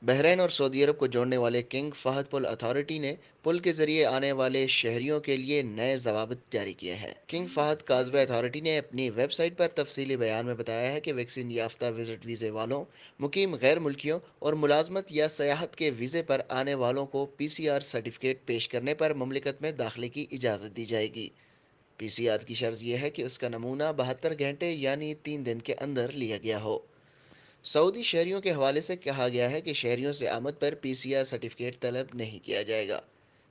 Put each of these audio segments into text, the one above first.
بحرین اور سعودی عرب کو جوڑنے والے کنگ فہد پل اتھارٹی نے پل کے ذریعے آنے والے شہریوں کے لیے نئے ضوابط جاری کیے ہیں۔ کنگ فہد کازوے اتھارٹی نے اپنی ویب سائٹ پر تفصیلی بیان میں بتایا ہے کہ ویکسین یافتہ وزٹ ویزے والوں، مقیم غیر ملکیوں اور ملازمت یا سیاحت کے ویزے پر آنے والوں کو پی سی آر سرٹیفکیٹ پیش کرنے پر مملکت میں داخلے کی اجازت دی جائے گی۔ پی سی آر کی شرط یہ ہے کہ اس کا نمونہ 72 گھنٹے یعنی 3 دن کے اندر لیا گیا ہو۔ سعودی شہریوں کے حوالے سے کہا گیا ہے کہ شہریوں سے آمد پر پی سی آر سرٹیفکیٹ طلب نہیں کیا جائے گا۔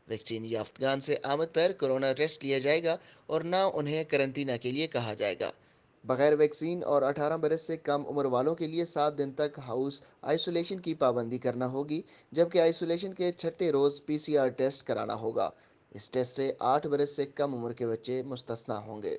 ویکسین یافتگان سے آمد پر کورونا ٹیسٹ لیا جائے گا اور نہ انہیں قرنطینہ کے لیے کہا جائے گا۔ بغیر ویکسین اور 18 برس سے کم عمر والوں کے لیے 7 دن تک ہاؤس آئسولیشن کی پابندی کرنا ہوگی، جبکہ آئسولیشن کے چھٹے روز پی سی آر ٹیسٹ کرانا ہوگا۔ اس ٹیسٹ سے 8 برس سے کم عمر کے بچے مستثنی ہوں گے۔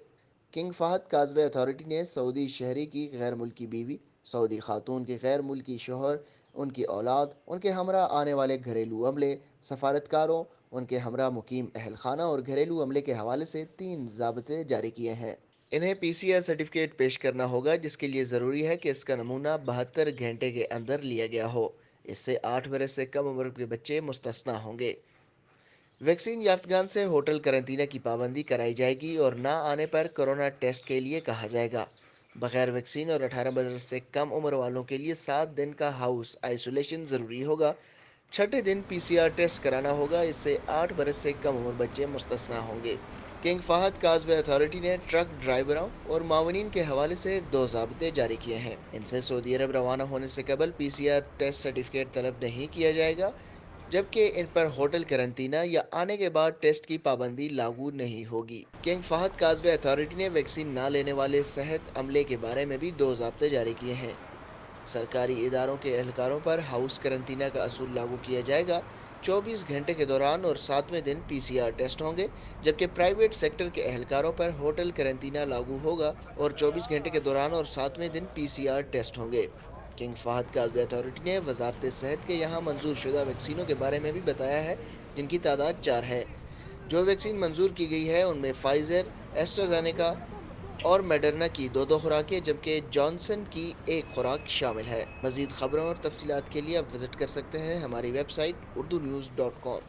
کنگ فہد کازوے اتھارٹی نے سعودی شہری کی غیر ملکی بیوی، سعودی خاتون کے غیر ملکی شوہر، ان کی اولاد، ان کے ہمراہ آنے والے گھریلو عملے، سفارتکاروں، ان کے ہمراہ مقیم اہل خانہ اور گھریلو عملے کے حوالے سے 3 ضابطے جاری کیے ہیں۔ انہیں پی سی آر سرٹیفکیٹ پیش کرنا ہوگا، جس کے لیے ضروری ہے کہ اس کا نمونہ 72 گھنٹے کے اندر لیا گیا ہو۔ اس سے 8 برس سے کم عمر کے بچے مستثنی ہوں گے۔ ویکسین یافتگان سے ہوٹل قرنطینہ کی پابندی کرائی جائے گی اور نہ آنے پر کورونا ٹیسٹ کے لیے کہا جائے گا۔ بغیر ویکسین اور 18 برس سے کم عمر والوں کے لیے 7 دن کا ہاؤس آئسولیشن ضروری ہوگا۔ چھٹے دن پی سی آر ٹیسٹ کرانا ہوگا، اس سے 8 برس سے کم عمر بچے مستثنی ہوں گے۔ کنگ فہد کازوے اتھارٹی نے ٹرک ڈرائیوروں اور معاونین کے حوالے سے 2 ضابطے جاری کیے ہیں۔ ان سے سعودی عرب روانہ ہونے سے قبل پی سی آر ٹیسٹ سرٹیفکیٹ طلب نہیں کیا جائے گا، جبکہ ان پر ہوٹل قرنطینہ یا آنے کے بعد ٹیسٹ کی پابندی لاگو نہیں ہوگی۔ کنگ فہد کازوے اتھارٹی نے ویکسین نہ لینے والے صحت عملے کے بارے میں بھی 2 ضابطے جاری کیے ہیں۔ سرکاری اداروں کے اہلکاروں پر ہاؤس قرنطینہ کا اصول لاگو کیا جائے گا۔ 24 گھنٹے کے دوران اور 7ویں دن پی سی آر ٹیسٹ ہوں گے، جبکہ پرائیویٹ سیکٹر کے اہلکاروں پر ہوٹل قرنطینہ لاگو ہوگا اور 24 گھنٹے کے دوران اور 7ویں دن پی سی آر ٹیسٹ ہوں گے۔ کنگ فہد کازوے اتھارٹی نے وزارت صحت کے یہاں منظور شدہ ویکسینوں کے بارے میں بھی بتایا ہے، جن کی تعداد 4 ہے۔ جو ویکسین منظور کی گئی ہے ان میں فائزر، ایسٹرازینیکا اور میڈرنا کی 2 خوراکیں، جبکہ جانسن کی 1 خوراک شامل ہے۔ مزید خبروں اور تفصیلات کے لیے آپ وزٹ کر سکتے ہیں ہماری ویب سائٹ urdunews.com۔